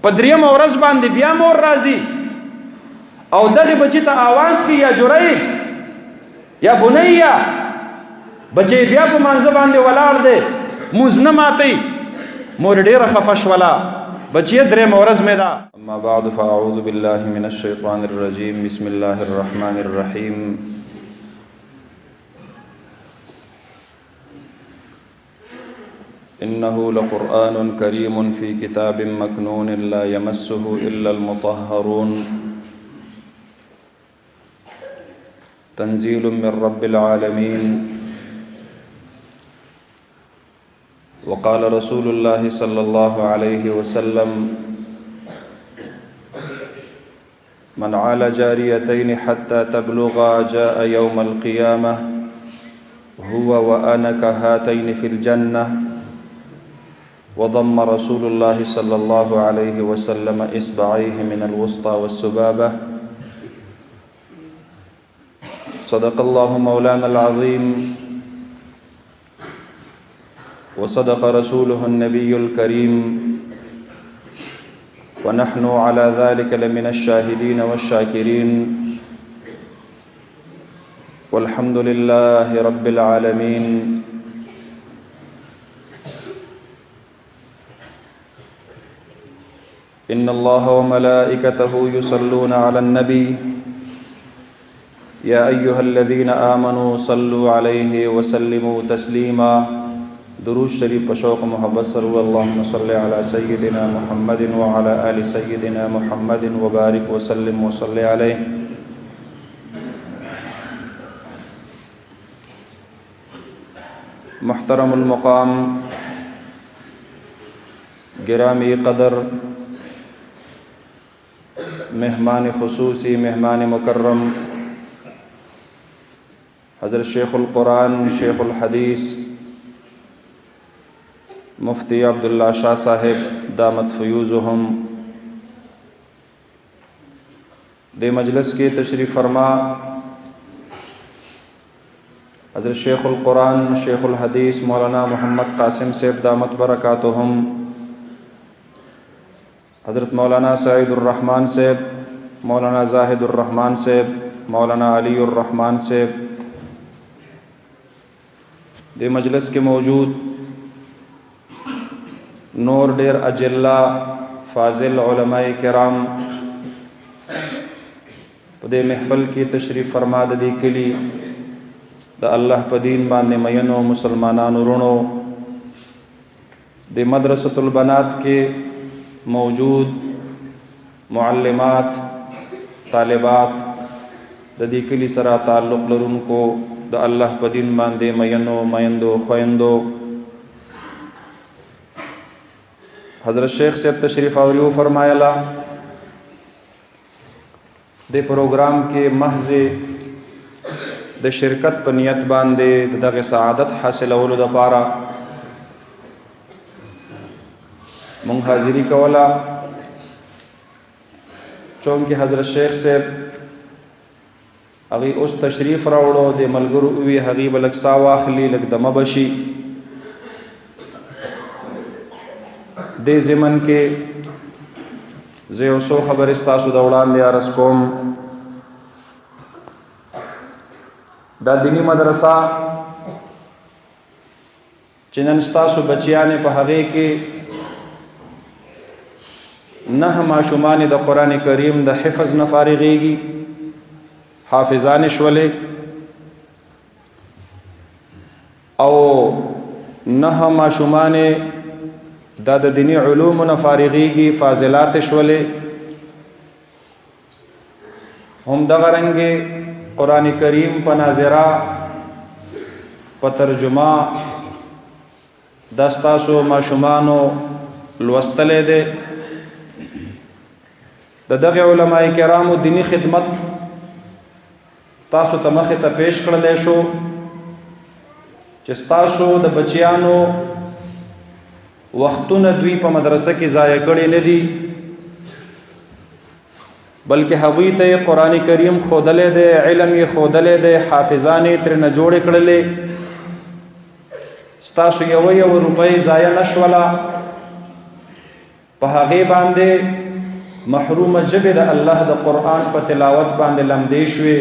په دریم ورځ باندې بیا مور راځي او دغه بچی ته आवाज کوي یا جریج یا بنیا، بچی بیا په منځ باندې ولاړ دی موز نه ماتي، مور ډیره خفه شوله، بچی دریم ورځ مې ده. اما بعد فاعوذ بالله من الشیطان الرجیم، بسم الله الرحمن الرحیم. إنه لقرآن كريم في كتاب مكنون لا يمسه إلا المطهرون تنزيل من رب العالمين. وقال رسول الله صلى الله عليه وسلم: من عال جاريتين حتى تبلغا جاء يوم القيامة هو وأنا كهاتين في الجنة. وضم رسول الله صلى الله عليه وسلم إصبعيه من الوسطى والسبابة. صدق الله مولانا العظيم وصدق رسوله النبي الكريم، ونحن على ذلك لمن الشاهدين والشاكرين، والحمد لله رب العالمين. إن الله وملائكته يصلون على النبي يا أيها الذين آمنوا صلوا عليه وسلموا تسليما. درود شریف په شوق محبت سره اللهم صل على سيدنا محمد وعلى آل سيدنا محمد وبارك وسلم وصل عليه. محترم المقام، گرامی قدر، مہمان خصوصی، مہمان مکرم، حضرت شیخ القرآن، شیخ الحدیث مفتی عبداللہ شاہ صاحب دامت فیوزہم، دے مجلس کے تشریف فرما حضرت شیخ القرآن، شیخ الحدیث مولانا محمد قاسم صاحب دامت برکاتہم، حضرت مولانا سعید الرحمن صاحب، مولانا زاہد الرحمن صاحب، مولانا علی الرحمن صاحب، دے مجلس کے موجود نور ډیر اجلا فاضل علماء کرام، په دې محفل کې تشریف فرما د دې کلی د الله په دین باندې مینو مسلمانانو رونو، د مدرسۃ البنات کې موجود معلمات، طالبات، د دې کلی سره تعلق لرونکو د الله په دین باندې مینو میندو خویندو، حضرت شیخ صاحب تشریف آوریو فرمایلا د پروگرام کې محض د شرکت په نیت باندې دغه سعادت حاصلولو لپاره مونږ حاضری کولا، چونکه حضرت شیخ صاحب هغه اوس تشریف راوړو، د ملګرو وی هغه بلک سا واخلی لک دمه بشي. دې زمن کې زه یو څو خبرې ستاسو د وړاندې عرض کوم. دا دینی مدرسه چې نن ستاسو بچیانې په هغې کې 9 ماشومان د قرآن کریم د حفظ نه فارغېږي، حافظان شولې، او 9 ماشومان دا د دینی علوم نه فارغېږي، فاضلات شولې. هم دغه رنګې قرآن کریم په ناظره، په ترجمه دا ستاسو ماشومانو لوستلی دی. د دغه علماء کرامو دینی خدمت تاسو ته مخې ته پیش کړلی شو چې ستاسو د بچیانو وختونه دوی په مدرسه کې ضایع کړي نه دي، بلکې هغوی ته قرآن کریم ښودلی دی، علم یې ښودلی دی، حافظان یې ترېنه جوړې کړلې. ستاسو یوه روپۍ ضایع نه شوله، په هغه باندې محروم ژبه د الله د قرآن په تلاوت باندې لمدې شوې،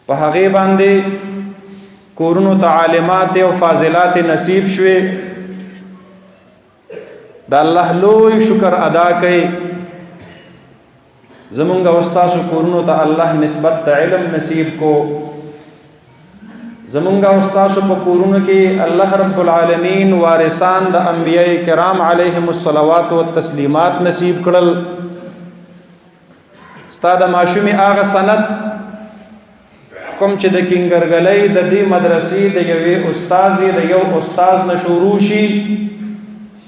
په هغه باندې کورونو ته عالمات او فاضلات نصیب شوې. د الله لوی شکر ادا کړئ. زمونږ او ستاسو کورونو ته الله نسبت د علم نصیب کو. زمونږ او ستاسو په کورونو کې الله رب العالمین وارثان د انبیاء کرام علیهم الصلوات والتسلیمات نصیب کړل. ستا د ماشومې هغه سند کوم چې د کینګرګلۍ د دې مدرسې د یوې استازې د یو استاز نه شروع شي،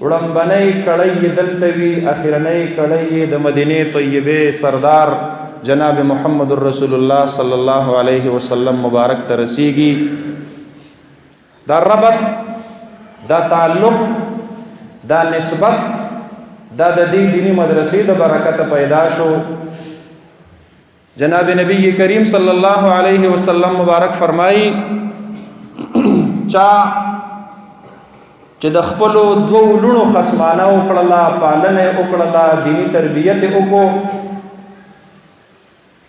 وړمبنۍ کړۍ یې دلته وي، اخرنۍ کړۍ یې د مدینې طیبې سردار جناب محمد رسول الله صلی الله علیه وسلم مبارک ته رسیږي. دا ربط، دا تعلق، دا نسبت دا د دې دینی مدرسې د برکت پیدا شو. جناب نبی کریم صلی الله علیه وسلم مبارک فرمایي چا چې د خپل دوه لونو خصمانه وکړه، پالنه وکړه، دینی تربیت وکړو،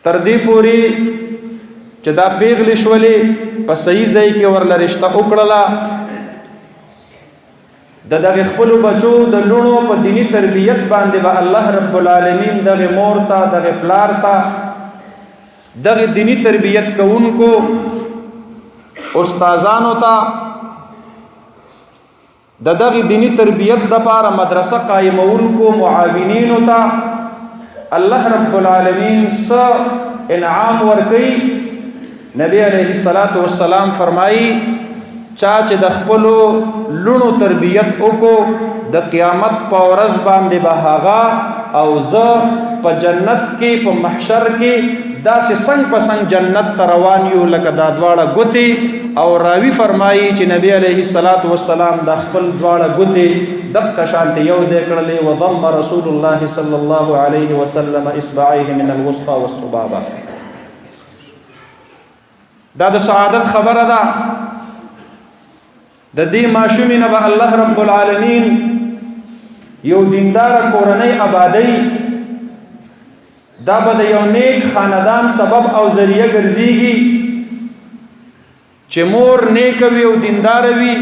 تر دې پوري چې دا پیغلې شولې په صحیح ځای کې ورله رشته وکړه، د دغه خپل بچو د لونو په دینی تربیت باندې به الله رب العالمین دغه مور ته، دغه پلار ته، دغه دینی تربیت کوونکو استادانو ته، د دغه دینی تربیت د پاره مدرسه قائمونکو معاونینو ته الله رب العالمین س انعام ورکي. نبی علیہ الصلوۃ والسلام فرمایي چا چې د خپل لونو تربیت وکړو د قیامت په ورځ باندې به هغه او زه په جنت کې په محشر کې داسې څنګ په څنګ جنت ته روان یو لکه دا دواړه ګوتې. او راوی فرمایي چې نبی علیہ الصلوۃ والسلام د خپل دواړه ګوتې دغه شانت یو ځای کړلې. وضم رسول الله صلی الله علیه وسلم اصبعيه من الوسطى والسبابه. دا د سعادت خبره ده. د دې ماشومې نه به الله رب العالمین یو دیندار کورنۍ آبادی، دا به د یو نیک خاندان سبب او ذریعہ ګرځيږي چې مور نیک وي او دیندار وي،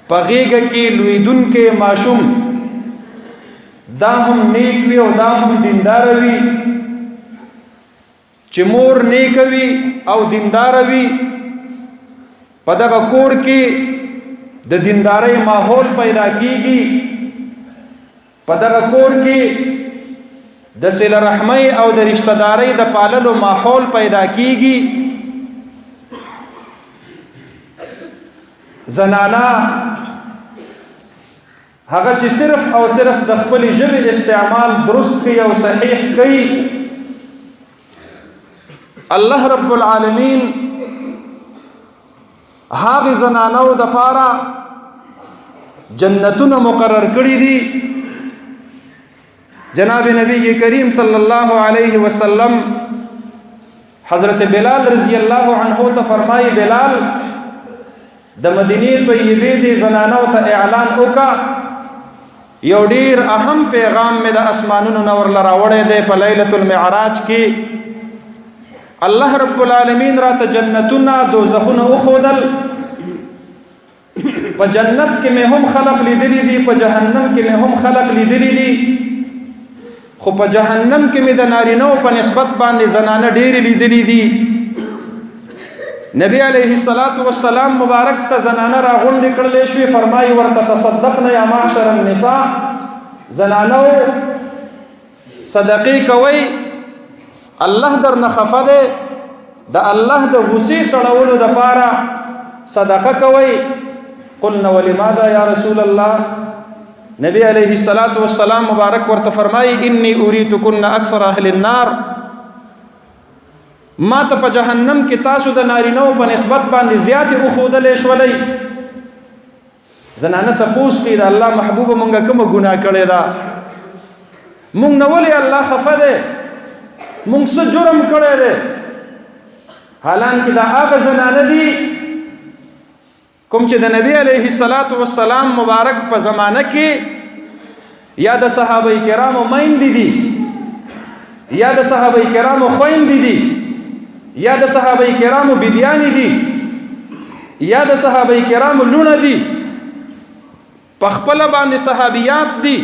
په غېږه کې لویدونکې ماشوم دا هم نیک وي او دا هم دیندار وي. چې مور نیک وي او دیندار وي، په دغه کور کې د دیندارۍ ماحول پیدا کیږي، په دغه کور کې د صله رحمۍ او د رشتہ دارۍ د پاللو ماحول پیدا کیږي. زنانا هغه چې صرف او صرف د خپل ژبې استعمال درست کوي او صحیح کوي، الله رب العالمین هغه زنانو د پاره جنتونه مقرر کړی دي. جناب نبی کریم صلی الله علیه وسلم حضرت بلال رضی الله عنه ته فرمایي بلال د مدینه طیبه دي زنانو ته اعلان وکا، یو ډیر اهم پیغام مې د اسمانونو نور لراوړې ده. په ليله المعراج کې الله رب العالمین را ته جنتونه دوزخونه وخودل. په جنت کې مې هم خلق لیدلی دي، په جهنم کې مې هم خلق لیدلی دي، خو په جهنم کې مې د نارینو په نسبت باندې زنانه ډېر لیدلی دي. نبی علیہ الصلوۃ والسلام مبارک ته زنانه راغونډې کړلې شوې، فرمایي ورته تصدقنا یا معشر النساء، زنانو صدقې کوي، الله درنه خفه ده، د الله د غصې سړولو د پاره صدقه کوي. قلنا ولماذا یا رسول الله؟ نبی علیہ الصلوۃ والسلام مبارک ورته فرمایي انی اریتکن اکثر اهل النار، ما ته په جهنم کې تاسو د نارینو په نسبت باندې زیات او خودلې شولې. زنانه تاسو کې د الله محبوب مونږه کوم ګناه کړی دا، مونږ نه ولې الله خفه ده، مونږ څه جرم کړی دی؟ حالانکه دا هغه زنانه دي کوم چې د نبی علیه الصلاۃ والسلام مبارک په زمانه کې یا د صحابه کرامو میندې دي، یا د صحابه کرامو خویندې دي، یا د صحابه کرامو بیبیانې دي، یا د صحابه کرامو لونه دي، په خپل باندې صحابیات دي.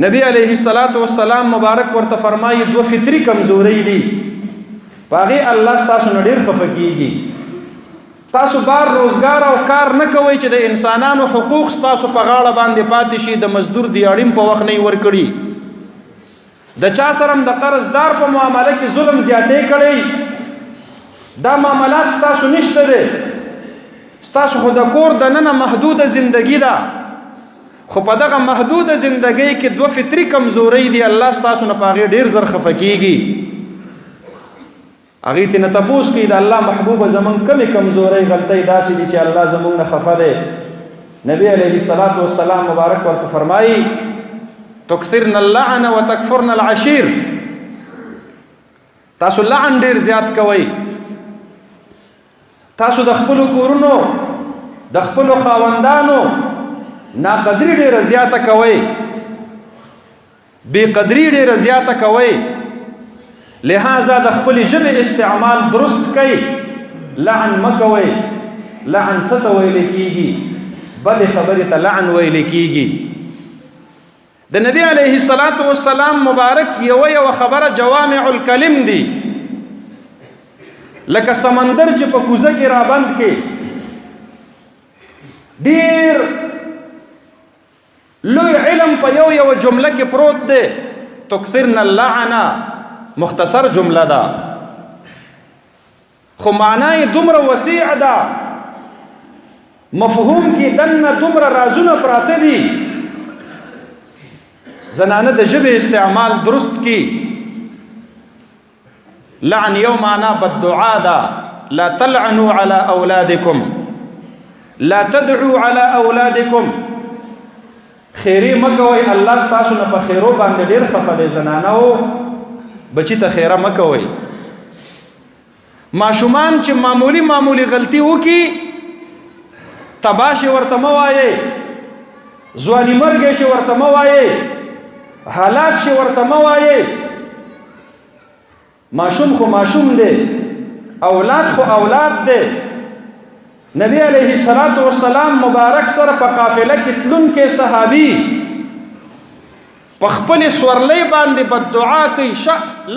نبی علیه الصلاۃ والسلام مبارک ورته فرمایي دو فطری کمزوري دي، باغې الله تاسو نه ډیر خفه کیږي. تاسو بار روزګار او کار نه کوئ چې د انسانانو حقوق تاسو په غاړه باندې پاتې شي، د مزدور دیاړم په وخت نه ورکړي، د چا سره د قرضدار په معامله کې ظلم زیاتې کړی، دا معاملات تاسو نشته دي. تاسو خو د کور د نن محدود زندگی ده، خو په دغه محدود زندگی کې دو فطری کمزوري دي، الله تاسو نه پاغي ډیر زر خفه کیږي. هغه ته نه تاسو کې د الله محبوب زمون کمی کمزوري غلطي داسې دي چې الله زمون نه خفه ده. نبی علیه الصلاۃ والسلام مبارک ورته فرمایي تکثرن اللعن وتکفرن العشیر، تاسو لعن ډیر زیات کوئ، تاسو د خپل کورونو د خپل خاوندانو ناقدری ډیر زیاته کوئ، بے قدری ډیر زیاته کوئ. لہذا د خپل ژبه استعمال درست کړئ، لعن مکوئ. لعن ست ویل کیږي، بد خبره ته لعن ویل کیږي. د نبی علیه الصلاۃ والسلام مبارک یو خبره جوامع الکلم دی، لکه سمندر چې په کوزه کې رابند کې ډیر لوی علم په یو جمله کې پروت دی. تکثرن اللعن مختصر جمله ده، خو معنی دومره وسیع ده، مفهوم کې دنه دومره رازونه پراته دي. زنانه د ژبه استعمال درست کی. لعن یو معنا بدعا ده، لا تلعنوا على اولادکم، لا تدعوا على اولادکم. خیری مکوئ، الله تاسو نه په خیرو باندې ډیر خفه دي. زنانو بچی ته خیره مکوئ. ماشومان چې معمولی غلطي وکي تباشي ورته موایي، ځواني مرګ شي ورته موایي، حالات شي ورته موایي. ماشوم خو ماشوم دی، اولاد خو اولاد دی. نبی علیہ الصلوۃ والسلام مبارک سره په قافله کې تلون کې صحابي په خپل سورلۍ باندې بددعا کوي،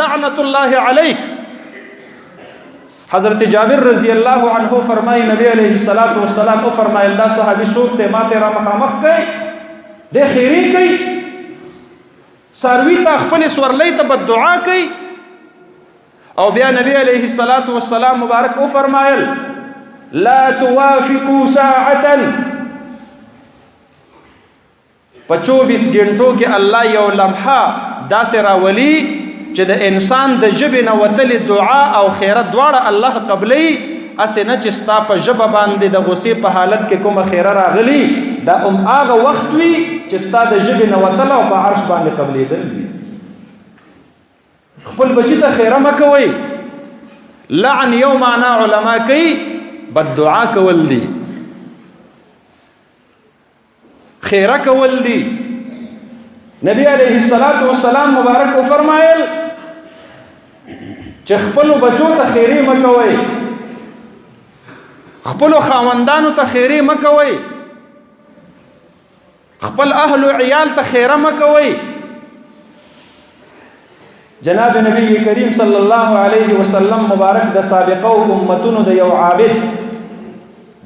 لعنت الله علیک. حضرت جابر رضی الله عنه فرمایي نبی علیہ الصلوۃ والسلام او فرمایي دا صحابي څوک ته ماته را مخامخ کوي، د خیری کوي، ساروی ته خپل سورلۍ ته بددعا کوي. او بیا نبی علیہ الصلوۃ والسلام مبارک او فرمایل لا توافقوا ساعتا، په 24 غنټو کې الله یو لمحه داسې راولي چې د انسان د ژبې نه وتلې دعا او خیرت دواړه الله قبلي. اسې نه چې ستا په ژبه باندې د غصې په حالت کې کومه خیره راغلي، دا هغه وخت وي چې ستا د ژبې نه وتله او په عرش باندې قبلېدل وي. خپل بچی ته خیره مه کوئ. لعن یو معنا علما کوي بددعا کول دي، خیره کول دي. نبی علیہ الصلوۃ والسلام مبارک او فرمایل چې خپل بچو ته خیره مکوئ، خپل خاوندانو ته خیره مکوئ، خپل اهل او عیال ته خیره مکوئ. جناب نبی کریم صلی الله علیه وسلم مبارک د سابقه او امتونو د یو عابد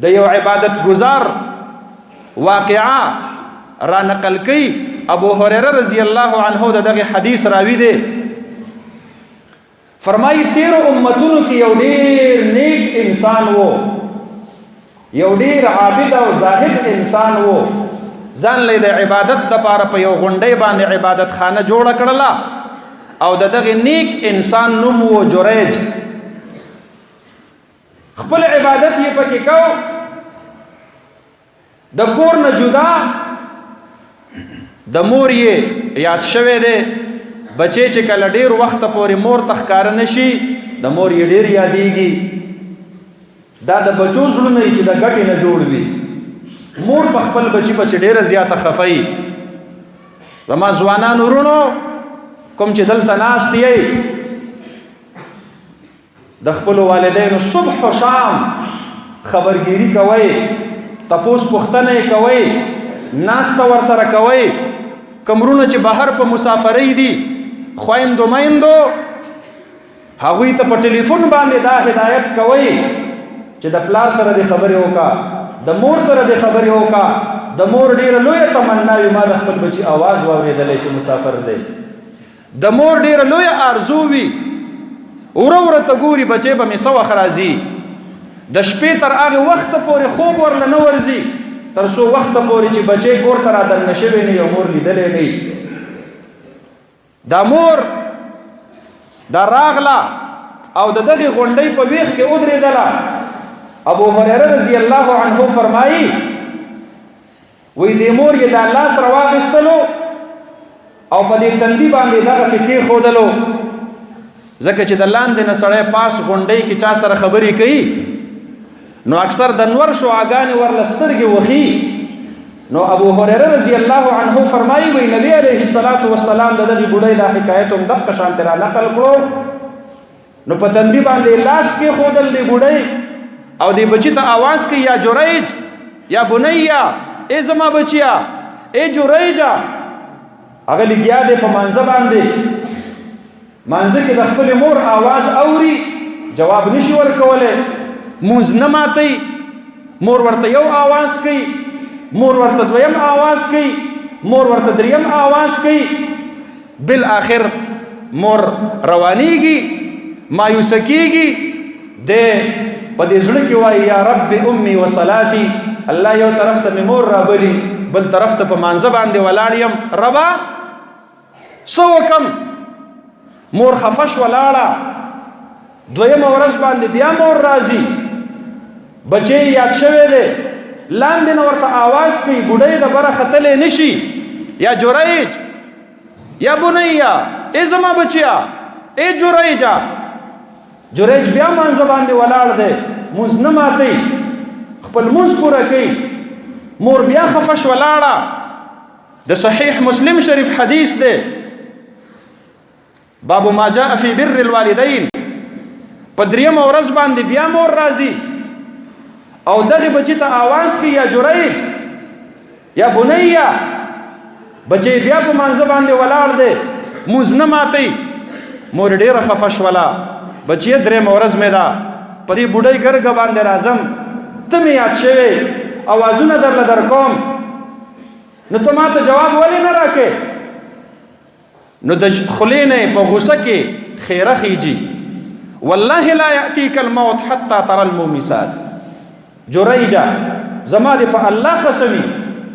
د یو عبادت گزار واقعا را نقل کی. ابو هريره رضی الله عنه دغه حدیث راوی دی، فرمایي 13 امتونو کې یو ډیر نیک انسان وو، یو ډیر عابد او زاهد انسان وو. ځان له عبادت لپاره په یو غونډې باندې عبادت خانه جوړ کړله او دغه نیک انسان نوم وو جریج. خپل عبادت یې پکې کو، د کور نه جدا، د مور یې یاد شوه دی. بچی چې کله ډیر وخت پورې مور تخکار نشي، د مور یې ډیر یادېږي. دا د بچو زړونه چې د ګټې نه جوړ وي. مور په خپل بچی پسې ډیره زیاته خفای. زما ځوانانو ورونو کوم چې دلته ناست یې د خپلو والدینو صبح و شام خبرګیری کوئ، تپوس پوښتنه یې کوئ، ناسته ورسره کوئ. کوم وروڼه چې بهر په مسافرۍ دي، خویندو میندو هغوی ته په ټلیفون باندې دا هدایت کوئ چې د پلار سره دې خبرې وکړه، د مور سره دې خبرې وکړه. د مور ډېره لویه تمنا وي ما د خپل بچي اواز واورېدلی چې مسافر دی. د مور ډېره لویه آرزو وي وره وره ته ګوري بچی به مې څه وخت راځي. د شپې تر هغې وخته پورې خوب ورله نه ورځي تر څو وخته پورې چې بچی کور ته رادننه شوی نه یو مور لیدلی نه. دا مور دا راغله او د دغې غونډۍ په ویښ کې ودرېدله. ابو هریره رضی الله عنه فرمایي وی دې مور یې دا لاس راواخیستلو او په دې تندي باندې دغسې کېښودلو، ځکه چې د لاندې نه سړی پاس غونډۍ کې چا سره خبرې کوي نو اکثر د نور شعاګانې ورله سترګې وخي. نو ابو هریره رضی الله عنه فرمایي وی نبی علیه الصلاة والسلام د دغې بوډۍ دا حکایت هم دقه شانتې را نقل کړو. نو په تندي باندې لاس کېښودل دې بوډۍ او دې بچي ته آواز کوي یا جریج یا بنیا ای زما بچیا ای جریجا. هغه لګیا دی په مانځه باندې، مانځه کې د خپلې مور آواز اوري، جواب نشي ورکولی، مونځ نه ماتوي. مور ورته یو آواز کوي، مور ورته دویم آواز کوي، مور ورته دریم آواز کوي. بالآخر مور روانیږي، مایوسه کېږي، دی په دې زړه کې وایي یا رب امي و صلاتي، الله یو طرف ته مې مور رابلي بل طرف ته په مانځه باندې ولاړ یم، ربا څه وکم؟ مور خفه شوه لاړه. دویمه ورځ باندې بیا مور راځي، بچی یاد شوی دی، لاندې نه ورته آواز کوي، بوډۍ د بره ختلی نشي، یا جریج یا بنیا ای زما بچیا ای جریجا. جریج بیا مانځه باندې ولاړ دی، مونځ نه ماتوي، خپل مونځ پوره کوي. مور بیا خفه شوه لاړه. د صحیح مسلم شریف حدیث دی، باب ما جاء فی بر الوالدین. په دریمه ورځ باندې بیا مور راځي او دغې بچي ته آواز کوي یا جریج یا بنیا. بچی بیا په مانځه باندې ولاړ دی، مونځ نه ماتوي. مور ډېره خفه شوله، بچیه درېیمه ورځ مې ده، په دې بوډۍ ګرګه باندې راځم، ته مې یاد شوې، اوازونه درله در کوم، نو ته ما ته جواب ولې نه راکې؟ نو د خولې نه په غوسه کې خیره خیجي، والله لا یأتیک الموت حتی ترى المومسات. جریجا زما دې په الله قسمي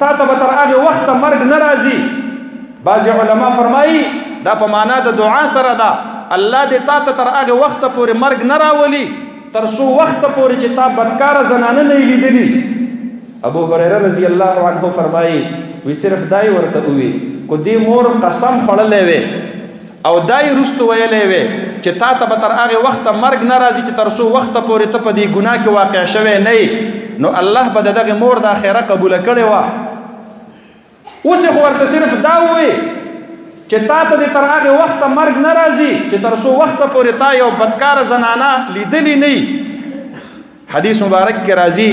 تا ته به تر هغې وخته مرګ نه راځي. بعضې علما فرمایي دا په معنا د دعا سره ده، الله دې تا ته تر هغې وخته پورې مرګ نه راولي تر څو وخته پورې چې تا بدکاره زنانه نه یې لیدلي. ابو هریره رضی الله عنه فرمایي وی صرف دای ورته ووي کو دې مور قسم خوړلی وی او دای رستو ویلی وی چې تا ته به تر هغې وخته مرګ نه راځي چې تر څو وخته پورې ته په دې ګناه کې واقع شوی نه یې، نو الله به د دغې مور دا خیره قبوله کړې وه. اوس یې خو ورته صرف دا ووی چې تا ته دې تر هغې وخته مرګ نه راځي چې تر څو وخته پورې تا یو بدکاره زنانه لیدلې نه یي. حدیث مبارک کې راځي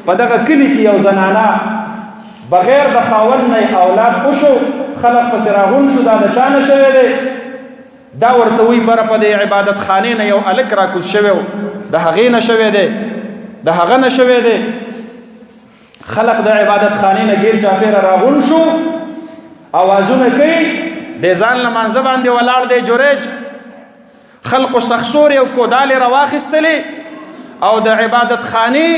په دغه کلي کې یو زنانه بغیر د خاوند نه اولاد وشو، خلق پسې راغون شو، دا د چا نه شوی دی؟ دا ورته وایي بره په دې عبادت خانې نه یو هلک راکوز شوی و، د هغې نه شوی دی، د هغه نه شوی دی. خلق د عبادت خانې نه ګیر چاپېره راغون شو، اوازونه کوي، د ځان له مانځه باندې ولاړ دی جریج. خلقو سخسور یو کودالې راواخیستلې او د عبادت خانې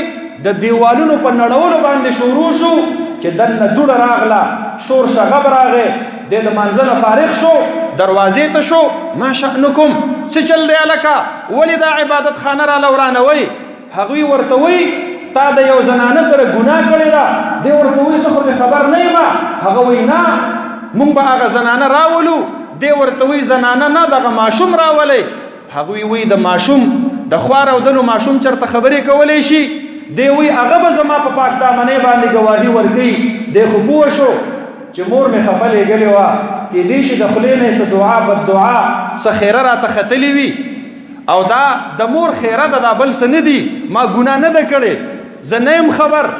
د دیوالونو په نړولو باندې شروع شو چې دننه دوړه راغله، شور شغب راغی، دی د مانځه نه فارغ شو، دروازې ته شو، ما شأنکم څه چل دی هلکه، ولې دا عبادت خانه راله ورانوئ؟ هغوی ورته وایي تا د یو زنانه سره ګناه کړې ده. دی ورته وایي زه خو پرې خبر نه یم. هغه وایي نه مونږ به هغه زنانه راولو. دی ورته وایي زنانه نه دغه ماشوم راولئ. هغوی وایي د ماشوم د خوار او دلو ماشوم چېرته خبرې کولی شي؟ دی وایي هغه به زما په پاک دامنۍ باندې ګواهي ورکوي. دی خو پوه شو چې مور مې خفه لېږلې وه کېدای شي د خولې نه یې څه دعا بد دعا څه خیره راته ختلې وي او دا د مور خیره ده دا بل څه نه دي ما ګناه نه ده کړې زه نه یم خبر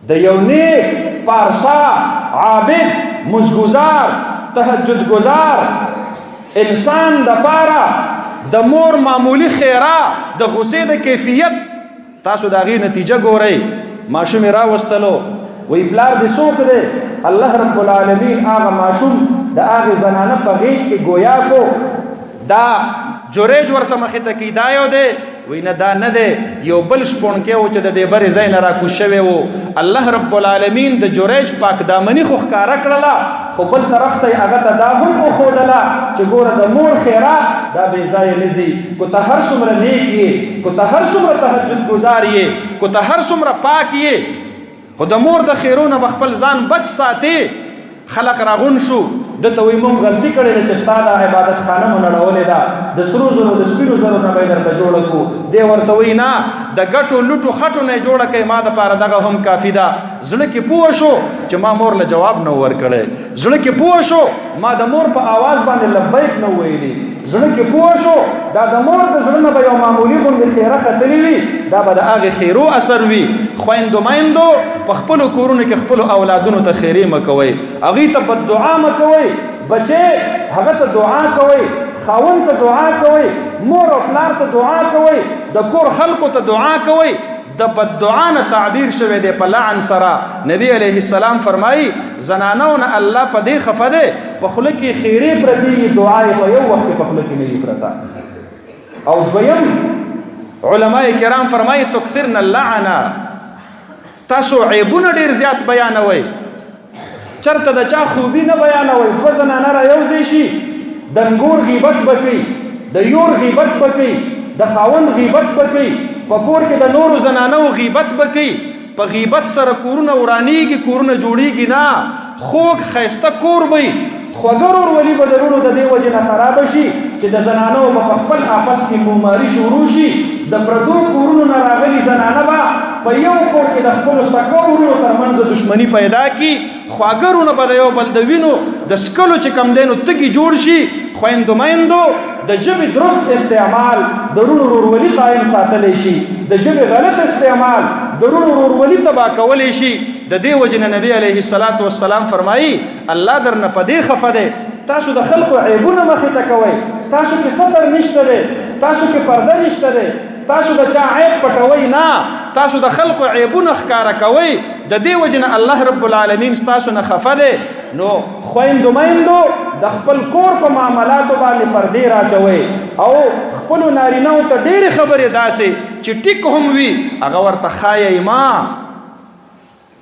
د یو نیک پارسا عابد مزګزار تهجد گزار انسان د پاره د مور معمولی خیره د غصې د کیفیت تاسو د هغې نتیجه ګورئ ماشوم یې راوستلو وی پلار دې څوک دی الله رب العالمین هغه ماشوم د هغې زنانه په غېږ کې ګویا کو دا جوریج ورته مخې ته کی دا یو دی وی نه دا نه دی یو بل شپونکی و چې د دې برې ځای نه راکوز شوی و الله رب العالمین د جوریج پاک دامني خو ښکاره کړله خو بل طرف ته یې هغه ته دا هم وښودله چې ګوره د مور خیره دا بې ځایه نه ځي کو ته هر څومره نیک یې کو ته هر څومره تهجد ګزار یې کو ته هر څومره پاک یې خو د مور د خیرونه به خپل ځان بچ ساتې خلق راغون شو دته وی مونږ غلطي کړې ده چې ستا دا عبادت خانه مو نړولې ده د سرو زرو د سپینو زرو نه به یې درته جوړه کړو دی ورته وایي نه د ګټو لوټو خټو نه یې جوړه کړې ما دپاره دغه هم کافي ده زړه کې پوه شو چې ما مور له جواب نه ورکړی زړه کې پوه شو ما د مور په آواز باندې لبیک نه ویلي زړه کې پوه شو دا د مور د زړه نه به یو معمولي غوندې خیره ختلې وي دا به د هغې خیرو اثر وي خویندو میندو په خپلو کورونو کې خپلو اولادونو ته خیرې مه کوئ هغوی ته بد دعا مه کوئ بچې هغه ته دعا کوئ خاوند ته دعا کوئ مور او پلار ته دعا کوئ د کور خلقو ته دعا کوئ د بد دعا نه تعبیر شوی دی په لعن سره نبی علیه السلام فرمایي زنانو نه الله په دې خفه دی په خوله کې خیرې پرتې وي دعا یې په یو وخت کې په خوله کې نه وي پرته او دویم علماء کرام فرمایي تکثرن اللعنه تاسو عیبونه ډېر زیات بیانوئ چرته د چا خوبي نه بیانوئ دوه زنانه را یو ځای شي د انګور غیبت به کوي د یور غیبت به کوي د خاوند غیبت به کوي په کور کې د نورو زنانو غیبت به کوي په غیبت سره کورونه ورانیږي کورونه جوړیږي نه خوږ ښایسته کور به وي خوږه ورورولي به د وروڼو د دې وجې نه خرابه شي چې د زنانو به په خپل آپس کې موماري شروع شي د پردو کورونو نه راغلي زنانه به په یو کور کې د خپلو سکو وروڼو ترمنځ دښمني پیدا کړي خواږه وروڼه به د یو بل د وینو د څکلو چې کم دی نو تږي جوړ شي خویندو میندو د ژبې درست استعمال د وروڼو ورورولي قایم ساتلی شي د ژبې غلط استعمال د وروڼو ورورولي تباه کولی شي د دې وجې نه نبي علیه السلام فرمایي الله درنه په دې خفه دی تاسو د خلکو عیبونه مخې ته کوئ تاسو کې ستر نشته دی تاسو کې پرده نشته دی تاسو د چا عیب پټوئ نه تاسو د خلکو عیبونه ښکاره کوئ د دې وجې نه الله رب العالمین ستاسو نه خفه دی نو خویندو میندو د خپل کور په معاملاتو باندې پردې راچوئ او خپلو نارینهو ته ډېرې خبرې داسې چې ټیک هم وي هغه ورته ښایئ ما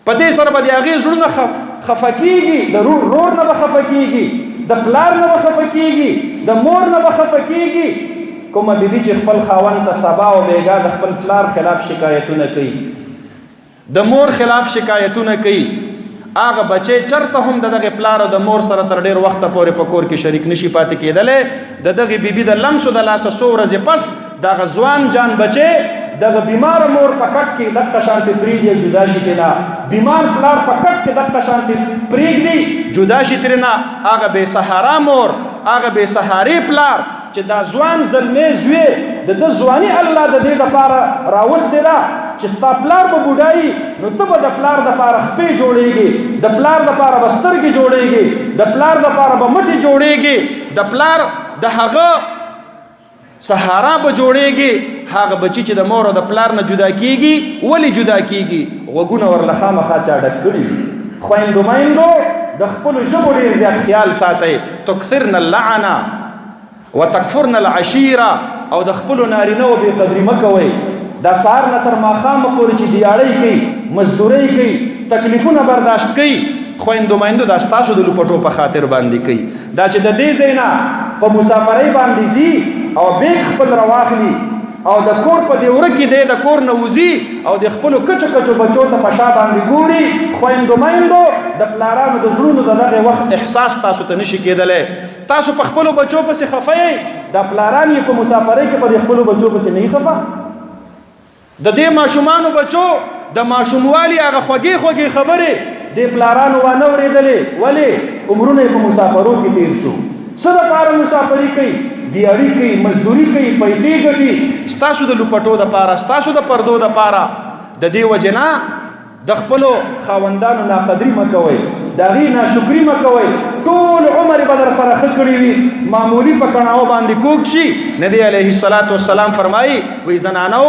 په دې سره به د هغې زړونه خفه کېږي د رور نه به خفه کېږي د پلار نه به خفه کېږي د مور نه به خفه کېږي کومه بیبي چې خپل خاوند ته سبا او بیګا د خپل پلار خلاف شکایتونه کوي د مور خلاف شکایتونه کوي هغه بچی چرته هم د دغه پلار او د مور سره تر ډیر وخته پورې په کور کې شریک نشي پاتې کېدلی د دغه بیبي د لمسو د لاسه څو ورځې پس دغه ځوان جان بچی دغه بیمار مور په کټ کې دغه شانتي پرېږدي جدا شي ترېنه بیمار پلار په کټ کې دغه شانتي پرېږدي جدا شي ترېنه هغه بې سهارا مور هغه بې سهاري پلار چې دا ځوان زلمی زوی د ده ځواني الله د دې دپاره راوستې ده چې ستا پلار به بوډایي نو ته به د پلار دپاره خپې جوړېږي د پلار دپاره به سترګې جوړېږي د پلار دپاره به مټې جوړېږي د پلار د هغه سهارا به جوړېږي هغه بچي چې د مور او د پلار نه جدا کېږي ولې جدا کېږي غوږونه ورله خامخا چا ډک کړي خویندو میندو د خپلو ژبو ډېر زیات خیال ساتئ تکثرن اللعنه وتکفرن العشیره او د خپلو نارینهو بې قدري مه کوئ دا سهار نه تر ماښامه پورې چې دیاړۍ کوي مزدورۍ کوي تکلیفونه برداشت کوي خویندو میندو دا ستاسو د لوپټو په خاطر باندې کوي دا چې د دې ځای نه په مسافرۍ باندې ځي او بیگ خپل رواخلي او د کور په دې وره کې دی د کور نه وځي او د خپلو کچو کچو بچو ته په شا باندې ګوري خویندو میندو د پلارانو د زړونو د دغې وخت احساس تاسو ته نشي کېدلی تاسو په خپلو بچو پسې خفه یئ دا پلاران یې په مسافرۍ کې په دې خپلو بچو پسې نه یې خفه د دې ماشومانو بچو د ماشوموالي هغه خوږې خوږې خبرې د دې پلارانو وانه اورېدلې ولې عمرونه یې په مسافرو کې تیر شو څه دپاره مسافري کوي دیاري کوي مزدوري کوي پیسې ګټي ستاسو د لوپټو دپاره ستاسو د پردو دپاره د دې وجې نه د خپلو خاوندانو ناقدري مه کوئ د هغې ناشکري مه کوئ ټول عمر به در سره ښه کړي وي معمولي په کڼاوه باندې کوږ شي نبي علیه الصلاة والسلام فرمایي وایي زنانو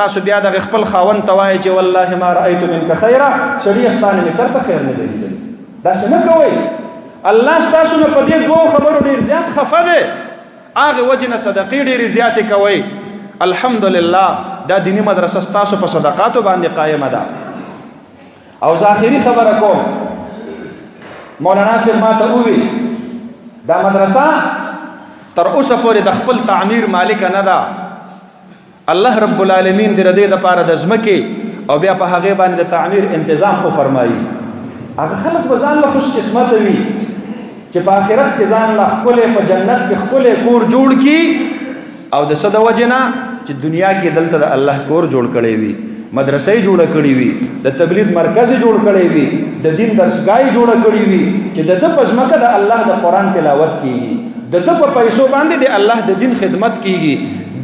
تاسو بیا دغه خپل خاوند ته وایئ چې والله ما رأیت منک خیره سړي ستا نه مې چېرته خیر نه دی لیدلی داسې نه کوئ الله ستاسو نه په دې دوو خبرو ډېر زیات خفه دی هغې وجې نه صدقې ډېرې زیاتې کوئ الحمدلله دا دیني مدرسه ستاسو په صدقاتو باندې قایمه ده او ظاهري خبره کوم مولانا صاحب ما ته ووي دا مدرسه تر اوسه پورې د خپل تعمیر مالک نه ده الله رب العالمین دې د دې دپاره د ځمکې او بیا په هغې باندې د تعمیر انتظام وفرمایي هغه خلک به ځان له خوش قسمته وي چې په آخرت کې ځان له ښکلی په جنت کې ښکلی کور جوړ کړي او د څه د وجې نه چې دنیا کې دلته د الله کور جوړ کړی وي مدرسې جوړه کړې وي د تبلیغ مرکز جوړ کړی وي د دین درسګاه جوړه کړې وي چې د ده په ځمکه د الله د قرآن تلاوت کیږي د ده په پیسو باندې د الله د دین خدمت کیږي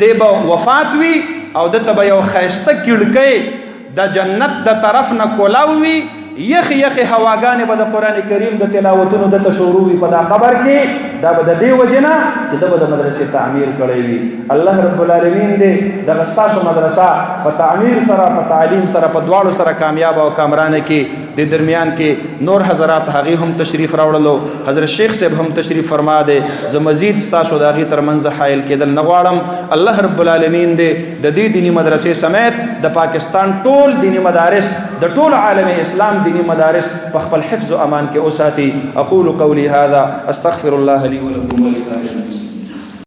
دی به وفات وي او دته به یو ښایسته کړکۍ د جنت د طرف نه کولاو وي یخ یخ هواګانې به د قرآن کریم د تلاوتونو دته شروع وي په دا قبر کې دا به د دې وجې نه چې ده به د مدرسې تعمیر کړی وي الله رب العالمین دې دغه ستاسو مدرسه په تعمیر سره په تعلیم سره په دواړو سره کامیاب او کامرانه کې د درمیان کې نور حضرات هغې هم تشریف راوړلو حضرت شیخ صاحب هم تشریف فرما دی زه مزید ستاسو د هغې تر منځ حایل کېدل نه غواړم الله رب العالمین دې د دې دیني مدرسې سمیت د پاکستان ټول دیني مدارس د ټول عالم اسلام دینی مدارس په خپل حفظ و امان کې اوساتي اقول قولي هذا استغفر الله لي ولكم ولسائر المسلمين